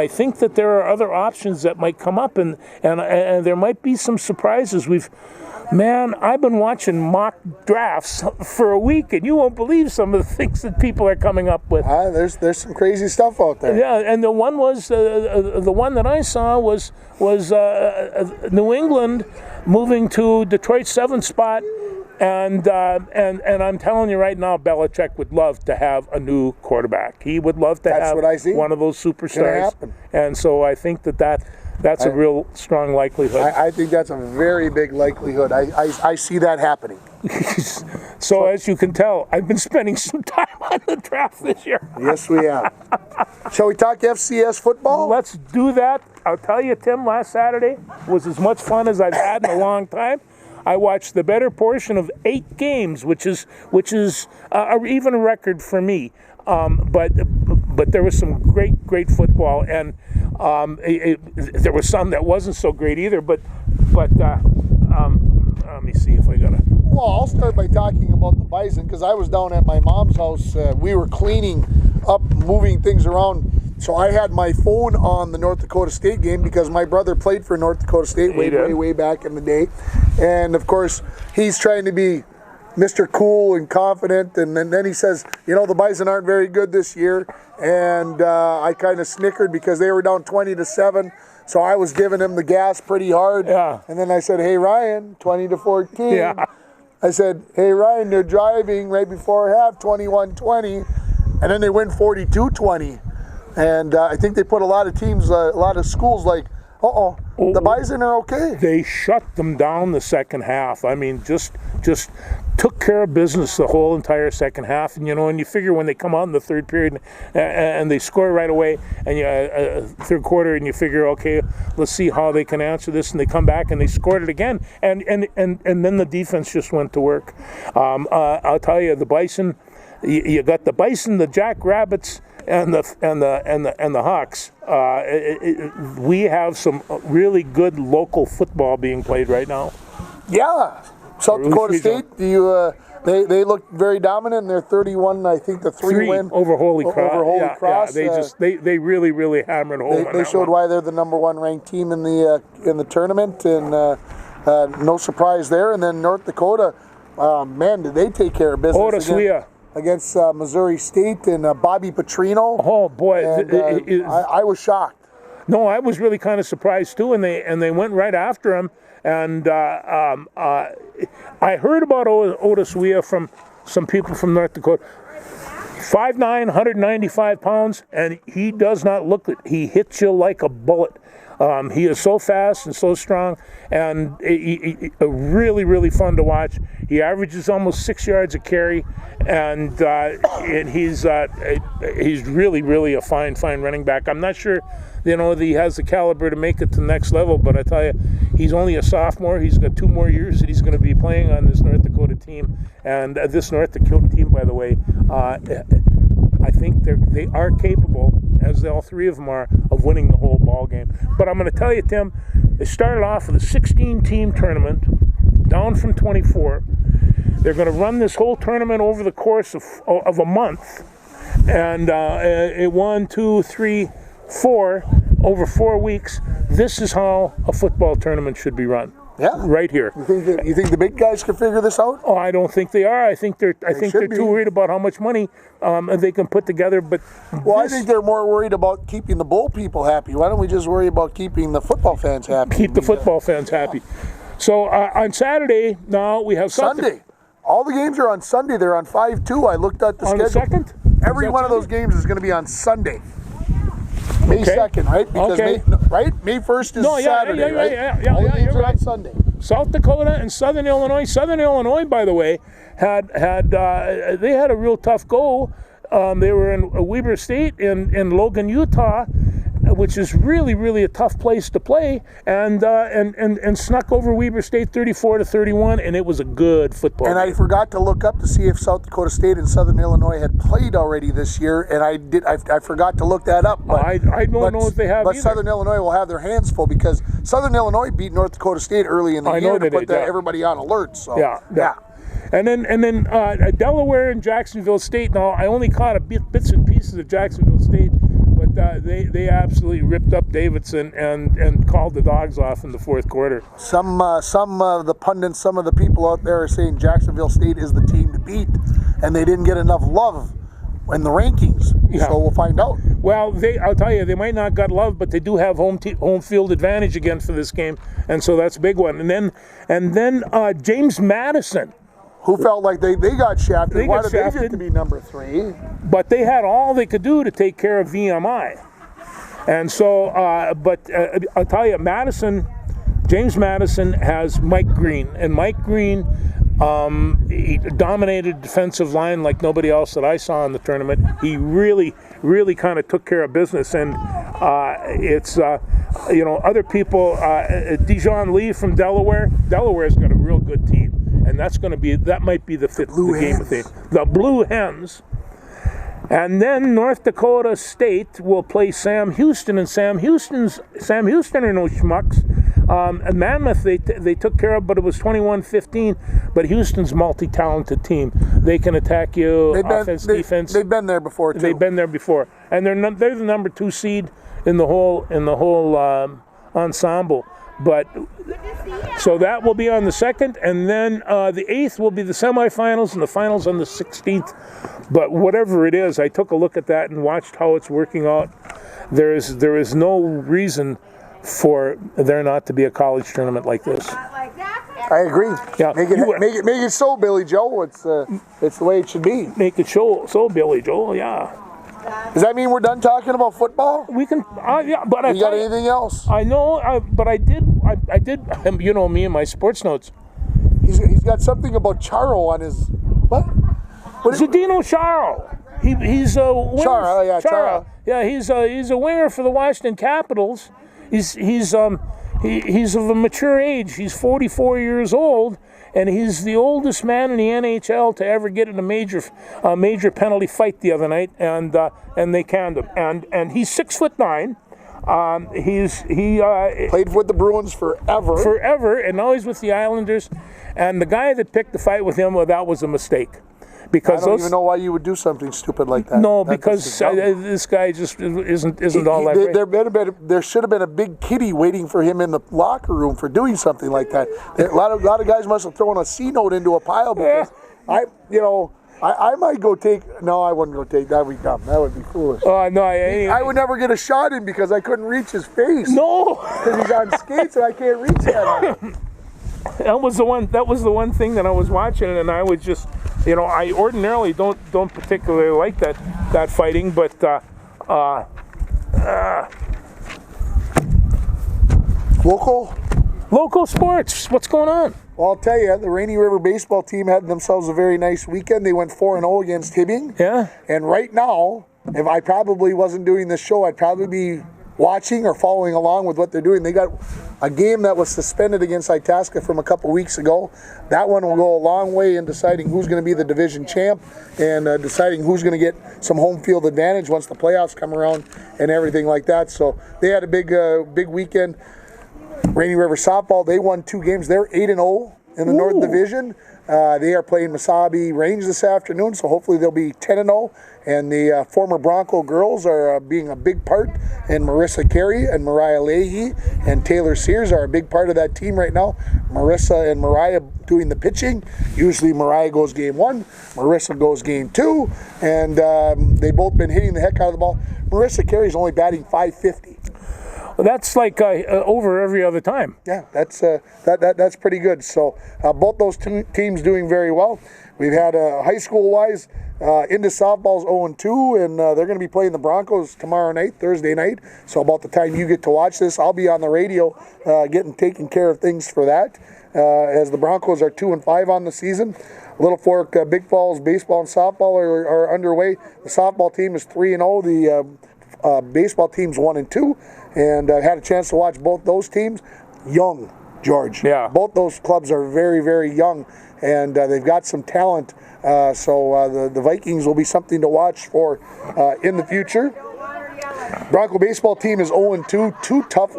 think that there are other options that might come up, and there might be some surprises. I've been watching mock drafts for a week, and you won't believe some of the things that people are coming up with. There's some crazy stuff out there. Yeah, and the one was the one that I saw was New England moving to Detroit's 7th spot, and I'm telling you right now, Belichick would love to have a new quarterback. He would love to have one of those superstars. And so I think that's a real strong likelihood. I think that's a very big likelihood. I see that happening. So as you can tell, I've been spending some time on the draft this year. Yes, we have. Shall we talk FCS football? Let's do that. I'll tell you, Tim, last Saturday was as much fun as I've had in a long time. I watched the better portion of 8 games, which is even a record for me. But there was some great football, and there was some that wasn't so great either. But let me see if I got it. Well, I'll start by talking about the Bison, because I was down at my mom's house. We were cleaning up, moving things around. So I had my phone on the North Dakota State game because my brother played for North Dakota State way back in the day. And, of course, he's trying to be Mr. Cool and confident. And then he says, the Bison aren't very good this year. And I kind of snickered because they were down 20-7. So I was giving him the gas pretty hard. Yeah. And then I said, hey, Ryan, 20-14. Yeah. I said, hey, Ryan, they're driving right before half, 21-20. And then they win 42-20. And I think they put a lot of teams, a lot of schools like, the Bison are okay. They shut them down the second half. I mean, just took care of business the whole entire second half. And, and you figure when they come out in the third period and they score right away, and third quarter, and you figure, okay, let's see how they can answer this. And they come back and they scored it again. And then the defense just went to work. I'll tell you, the Bison, you got the Bison, the Jackrabbits, and the Hawks. We have some really good local football being played right now. Yeah, South Dakota State, they look very dominant. They're 31, I think, the three win over Holy Cross. Over Holy Cross. Yeah, they really, really hammered home. They showed why they're the number one ranked team in the tournament, and no surprise there. And then North Dakota, man, did they take care of business? Otis Weir against Missouri State and Bobby Petrino. Oh boy, and, I was shocked. No, I was really kind of surprised too, and they went right after him. And I heard about Otis Weir from some people from North Dakota. 5'9", 195 pounds, and he does not look it. He hits you like a bullet. He is so fast and so strong, and really, really fun to watch. He averages almost 6 yards a carry, and he's really, really a fine running back. I'm not sure, that he has the caliber to make it to the next level, but I tell you, he's only a sophomore. He's got 2 more years that he's going to be playing on this North Dakota team, and this North Dakota team, by the way, I think they are capable, as all 3 of them are, of winning the whole ball game. But I'm going to tell you, Tim, they started off with a 16-team tournament, down from 24. They're going to run this whole tournament over the course of a month, and 1, 2, 3, 4 over 4 weeks. This is how a football tournament should be run. Yeah, right here. You think the big guys can figure this out? Oh, I don't think they are. I think they're too worried about how much money they can put together. But I think they're more worried about keeping the bowl people happy. Why don't we just worry about keeping the football fans happy? Keep the football fans happy. So on Saturday now we have Sunday. All the games are on Sunday. They're on 5-2. I looked at the schedule. On the 2nd? Every one of those games is going to be on Sunday. May 2nd, right? Because May 1st is Saturday, right? Yeah, all the games are right. on Sunday. South Dakota and Southern Illinois. Southern Illinois, by the way, had a real tough go. They were in Weber State in Logan, Utah, which is really, really a tough place to play, and snuck over Weber State 34-31, and it was a good football game. I forgot to look up to see if South Dakota State and Southern Illinois had played already this year, and I forgot to look that up. But, I don't know if they have But either. Southern Illinois will have their hands full because Southern Illinois beat North Dakota State early in the year to put everybody on alert. So yeah. And then Delaware and Jacksonville State. Now I only caught bits and pieces of Jacksonville State, but they absolutely ripped up Davidson and called the dogs off in the 4th quarter. Some of the pundits, some of the people out there are saying Jacksonville State is the team to beat, and they didn't get enough love in the rankings. Yeah. So we'll find out. Well, I'll tell you, they might not got love, but they do have home field advantage again for this game, and so that's a big one. And then James Madison, who felt like they got shafted. Why did they get to be number 3? But they had all they could do to take care of VMI. And so, I'll tell you, James Madison has Mike Green. And Mike Green, he dominated defensive line like nobody else that I saw in the tournament. He really, really kind of took care of business. And it's, other people, Dijon Lee from Delaware. Delaware's got a real good team. And that might be the game of thing. The Blue Hens. And then North Dakota State will play Sam Houston, and Sam Houston are no schmucks. And Mammoth they took care of, but it was 21-15. But Houston's a multi-talented team. They can attack you, defense. They've been there before too. They've been there before, and they're the number 2 seed in the whole ensemble. But so that will be on the 2nd, and then the 8th will be the semifinals, and the finals on the 16th. But whatever it is, I took a look at that and watched how it's working out. There is no reason for there not to be a college tournament like this. I agree. Yeah, make it so, Billy Joe. It's the way it should be. Make it so, Billy Joe. Yeah. Does that mean we're done talking about football? We can, yeah. But you got anything else? I know, but I did. You know me and my sports notes. He's got something about Charo on his what? Zdeno Chara. He's a winger. Chara. Yeah, he's a winger for the Washington Capitals. He's of a mature age. He's 44 years old, and he's the oldest man in the NHL to ever get in a major penalty fight the other night, and they canned him. And he's 6'9", He played with the Bruins forever, and now he's with the Islanders. And the guy that picked the fight with him, well, that was a mistake. Because I don't even know why you would do something stupid like that. No, because this guy just isn't all that great. There should have been a big kitty waiting for him in the locker room for doing something like that. A lot of guys must have thrown a C note into a pile because I might go take. No, I wouldn't go take. That would be dumb. That would be foolish. No, I would never get a shot in because I couldn't reach his face. No, because he's on skates and I can't reach that. That was the one thing that I was watching, and I was just, I ordinarily don't particularly like that fighting, but local sports. What's going on? Well, I'll tell you, the Rainy River baseball team had themselves a very nice weekend. They went 4-0 against Hibbing. Yeah. And right now, if I probably wasn't doing this show, I'd probably be watching or following along with what they're doing. They got a game that was suspended against Itasca from a couple weeks ago. That one will go a long way in deciding who's going to be the division champ and deciding who's going to get some home field advantage once the playoffs come around and everything like that. So they had a big weekend. Rainy River softball, they won 2 games. They're 8-0 in the North Division. They are playing Mesabi Range this afternoon, so hopefully they'll be 10-0. And the former Bronco girls are being a big part, and Marissa Carey and Mariah Leahy and Taylor Sears are a big part of that team right now. Marissa and Mariah doing the pitching. Usually Mariah goes game 1, Marissa goes game 2, and they've both been hitting the heck out of the ball. Marissa Carey's only batting .550. Well, that's like over every other time. Yeah, that's pretty good. So both those teams doing very well. We've had high school-wise, into softball's 0-2, and they're going to be playing the Broncos tomorrow night, Thursday night. So about the time you get to watch this, I'll be on the radio taking care of things for that. As the Broncos are 2-5 on the season. Little Fork, Big Falls baseball and softball are underway. The softball team is 3-0. The baseball team's 1-2. And I had a chance to watch both those teams. Young, George. Yeah. Both those clubs are very, very young, and they've got some talent. So the Vikings will be something to watch for in the future. Bronco baseball team is 0-2. 2 tough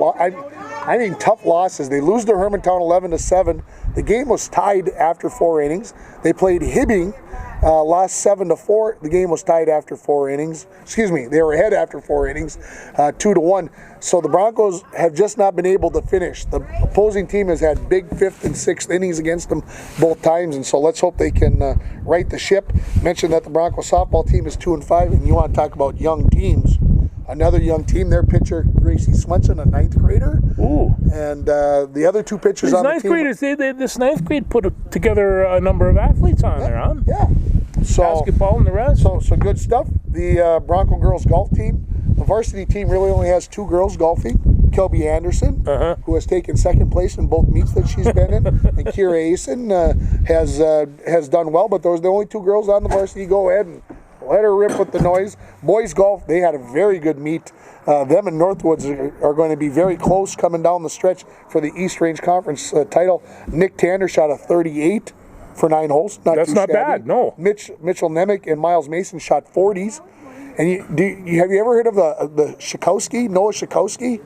tough losses. They lose to Hermantown 11-7. The game was tied after 4 innings. They played Hibbing. Lost 7-4. The game was tied after 4 innings. Excuse me, they were ahead after 4 innings, 2-1. So the Broncos have just not been able to finish. The opposing team has had big 5th and 6th innings against them both times, and so let's hope they can right the ship. Mentioned that the Bronco softball team is 2-5, and you want to talk about young teams. Another young team, their pitcher, Gracie Swenson, a 9th grader. Ooh. And the other 2 pitchers on the team. Graders, this 9th grade put together a number of athletes on there, huh? Yeah. So, basketball and the rest. So good stuff. The Bronco girls golf team. The varsity team really only has 2 girls golfing. Kelby Anderson, who has taken 2nd place in both meets that she's been in, and Kira Asen has done well, but those are the only 2 girls on the varsity. Go ahead and let her rip with the noise. Boys golf, they had a very good meet. Them and Northwoods are going to be very close coming down the stretch for the East Range Conference title. Nick Tanner shot a 38 for 9 holes. That's not bad, no. Mitchell Nemick and Miles Mason shot 40s. And have you ever heard of the Shikowski, Noah Shikowski?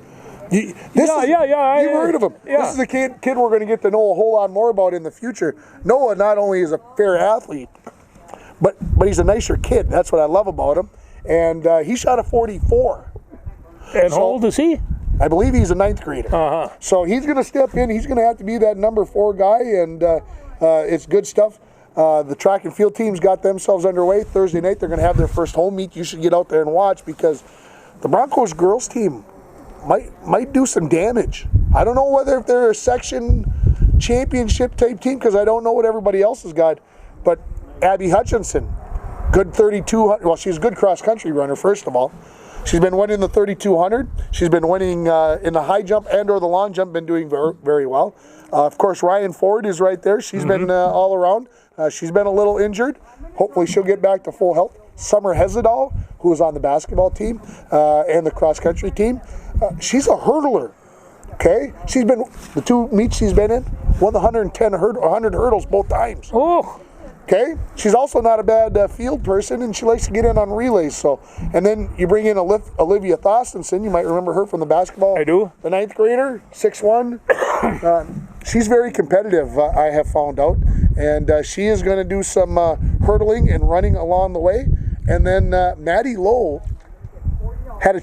You've heard of him. Yeah. This is a kid we're going to get to know a whole lot more about in the future. Noah not only is a fair athlete, but he's a nicer kid. That's what I love about him. And he shot a 44. And how old is he? I believe he's a 9th grader. So he's going to step in. He's going to have to be that number 4 guy, and it's good stuff. The track and field teams got themselves underway. Thursday night, they're going to have their first home meet. You should get out there and watch because the Broncos girls team might do some damage. I don't know whether if they're a section championship type team because I don't know what everybody else has got. But Abby Hutchinson, good 3200. Well, she's a good cross country runner, first of all. She's been winning the 3200. She's been winning in the high jump and or the long jump, been doing very, very well. Of course, Ryan Ford is right there. She's been all around. She's been a little injured. Hopefully she'll get back to full health. Summer Hezadal, who is on the basketball team and the cross country team, she's a hurdler. Okay, she's been the 2 meets she's been in, won the 100 hurdles both times. Oh, Okay, she's also not a bad field person, and she likes to get in on relays. So, and then you bring in Olivia Thorstensen. You might remember her from the basketball. I do. The 9th grader, 6'1". She's very competitive. I have found out, and she is going to do some hurdling and running along the way. And then Maddie Lowe had a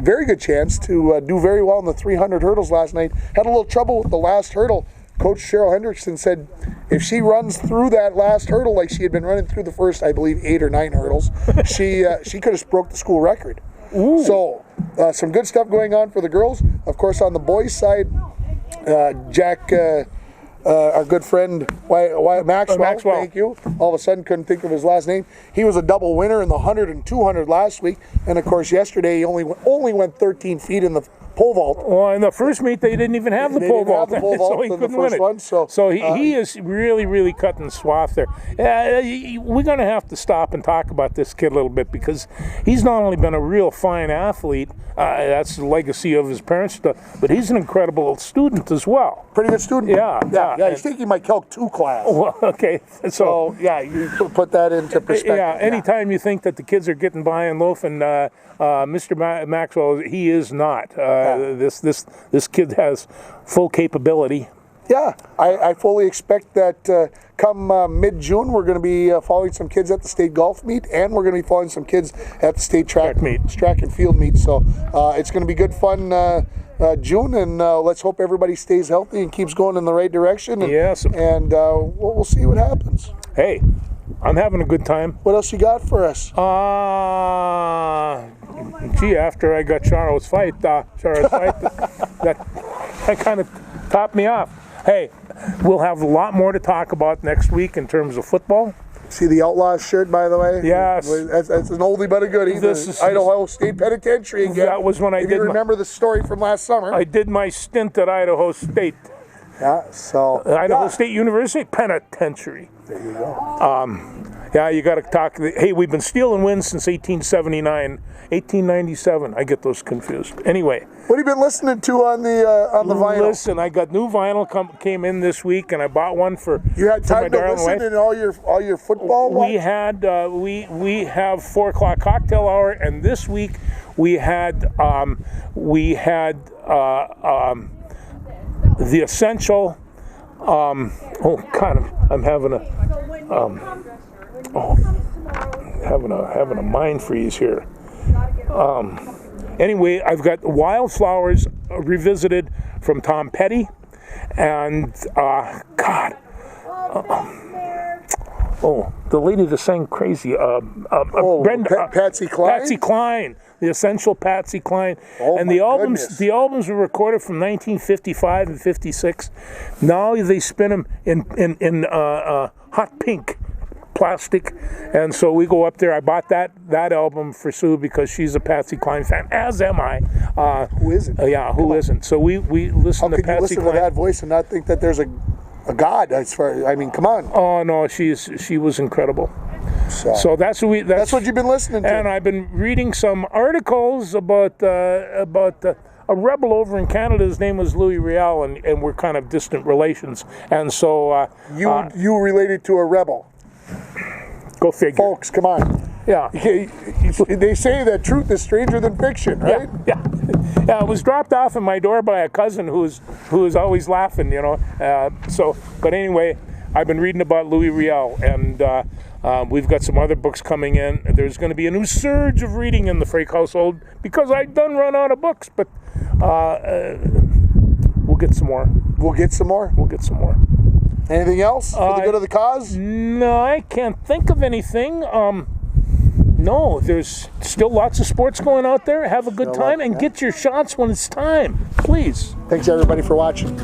very good chance to do very well in the 300 hurdles last night. Had a little trouble with the last hurdle. Coach Cheryl Hendrickson said if she runs through that last hurdle like she had been running through the first, I believe, 8 or 9 hurdles, she could have broke the school record. Ooh. So some good stuff going on for the girls. Of course, on the boys' side, Jack, our good friend Maxwell, thank you. All of a sudden couldn't think of his last name. He was a double winner in the 100 and 200 last week. And of course, yesterday he only went 13 feet in the pole vault. Well, in the first meet, they didn't even have the pole vault, so he couldn't win it. So he is really, really cutting swath there. We're going to have to stop and talk about this kid a little bit because he's not only been a real fine athlete, that's the legacy of his parents, but he's an incredible student as well. Pretty good student. Yeah. He's taking my Calc 2 class. Well, okay. So yeah, you put that into perspective. Yeah, anytime you think that the kids are getting by and loafing, Mr. Maxwell, he is not. This kid has full capability. Yeah, I fully expect that come mid-June we're going to be following some kids at the state golf meet, and we're going to be following some kids at the state track and field meet. So it's going to be good fun June, and let's hope everybody stays healthy and keeps going in the right direction. And, yes. And we'll see what happens. Hey, I'm having a good time. What else you got for us? After I got Charles' fight, that kind of topped me off. Hey, we'll have a lot more to talk about next week in terms of football. See the Outlaws shirt, by the way? Yes. That's an oldie but a goodie. This is Idaho State Penitentiary again. That was when I did. You remember the story from last summer? I did my stint at Idaho State. Yeah, so. Idaho State University Penitentiary. There you go. Yeah, you got to talk. Hey, we've been stealing wins since 1879, 1897. I get those confused. Anyway. What have you been listening to on the vinyl? Listen, I got new vinyl came in this week, and I bought one for. You had time to listen in all your football. We had we have 4 o'clock cocktail hour, and this week we had the essential. I'm having a mind freeze here. Anyway, I've got Wildflowers Revisited from Tom Petty, and the lady that sang Crazy, Brenda, Patsy Cline. Patsy Cline, the essential Patsy Cline, and the albums were recorded from 1955 and 56. Now they spin them in hot pink plastic, and so we go up there. I bought that album for Sue because she's a Patsy Cline fan, as am I. Who isn't? Yeah, who isn't? So we listen to Patsy Cline. How could you listen to that voice and not think that there's a god? Come on. Oh no, she was incredible. So that's what you've been listening to. And I've been reading some articles about a rebel over in Canada. His name was Louis Riel, and we're kind of distant relations. And so you related to a rebel. Go figure. Folks, come on. Yeah. They say that truth is stranger than fiction, right? Yeah. It was dropped off in my door by a cousin who is always laughing, but anyway, I've been reading about Louis Riel, and we've got some other books coming in. There's going to be a new surge of reading in the Frake household because I done run out of books, but we'll get some more. We'll get some more? We'll get some more. Anything else for the good of the cause? No, I can't think of anything. No, there's still lots of sports going out there. Have a good time and get your shots when it's time, please. Thanks, everybody, for watching.